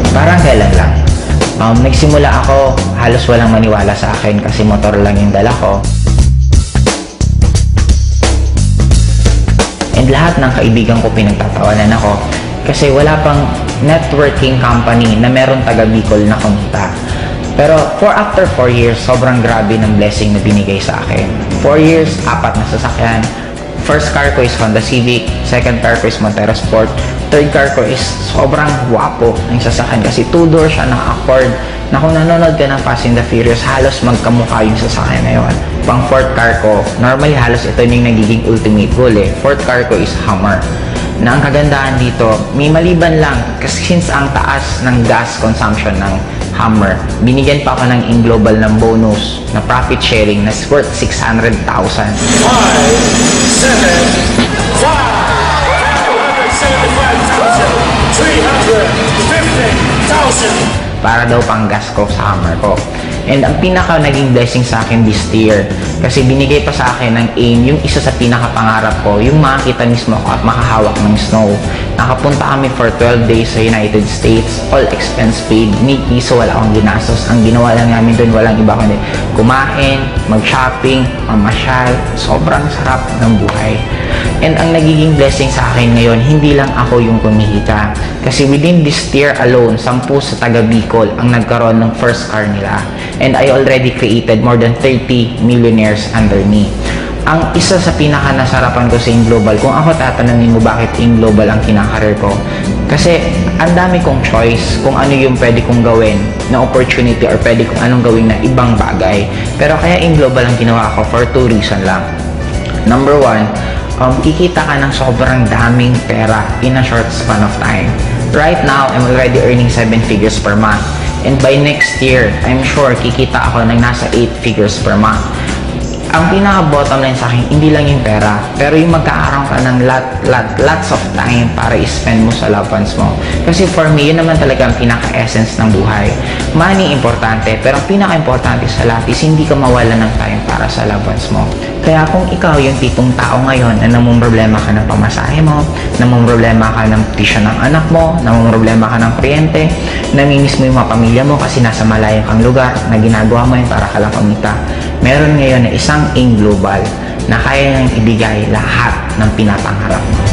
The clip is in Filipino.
Parang kailan lang. Nagsimula ako, halos walang maniwala sa akin kasi motor lang yung dala ko. And lahat ng kaibigan ko pinagtatawanan ako kasi wala pang networking company na meron taga Bicol na kumita. Pero after 4 years, sobrang grabe ng blessing na binigay sa akin. 4 years, 4 na sasakyan. First car ko is Honda Civic, second car ko is Montero Sport, third car ko is sobrang guwapo ng sasakyan kasi 2-door siya, naka-accord, na kung nanonood ka ng Fast and the Furious, halos magkamukha yung sasakyan na yun. Pang fourth car ko, normally halos ito yung nagiging ultimate goal eh. Fourth car ko is Hummer. Na ang kagandahan dito, may maliban lang kasi since ang taas ng gas consumption ng Hummer, binigyan pa ako ng in-global ng bonus na profit sharing na worth 600,000. 350,000 para daw pang gas ko sa Hummer ko. And ang pinaka naging blessing sa akin this year, kasi binigay pa sa akin ng AIM, yung isa sa pinaka-pangarap ko, yung makakita mismo ako at makahawak ng snow. Nakapunta kami for 12 days sa United States, all expense paid, ni piso wala akong ginastos. Ang ginawa lang namin doon, walang iba kundi kumain, mag-shopping, mamasyal, sobrang sarap ng buhay. And ang nagiging blessing sa akin ngayon, hindi lang ako yung kumikita. Kasi within this year alone, 10 sa taga Bicol ang nagkaroon ng first car nila. And I already created more than 30 millionaires under me. Ang isa sa pinaka-nasarapan ko sa AIM Global, kung ako tatanungin mo bakit AIM Global ang kinakarir ko, kasi ang dami kong choice kung ano yung pwede kong gawin na opportunity or pwede kong anong gawin na ibang bagay. Pero kaya AIM Global ang ginawa ko for 2 reasons lang. Number 1, kikita ka ng sobrang daming pera in a short span of time. Right now, I'm already earning 7 figures per month. And by next year, I'm sure kikita ako ng nasa 8 figures per month. Ang pinaka-bottom line sa akin, hindi lang yung pera, pero yung magkakaroon ka ng lots of time para i-spend mo sa loved ones mo. Kasi for me, yun naman talaga ang pinaka-essence ng buhay. Money, importante, pero ang pinaka-importante sa lahat is hindi ka mawala ng time para sa loved ones mo. Kaya kung ikaw yung tipong tao ngayon na namumroblema ka ng pamasahe mo, namumroblema ka ng tuition ng anak mo, namumroblema ka ng kuryente, namimiss mo yung mga pamilya mo kasi nasa malayong kang lugar na ginagawa mo yun para ka lang kumita, meron ngayon na isang AIM Global na kaya nang ibigay lahat ng pinapangarap mo.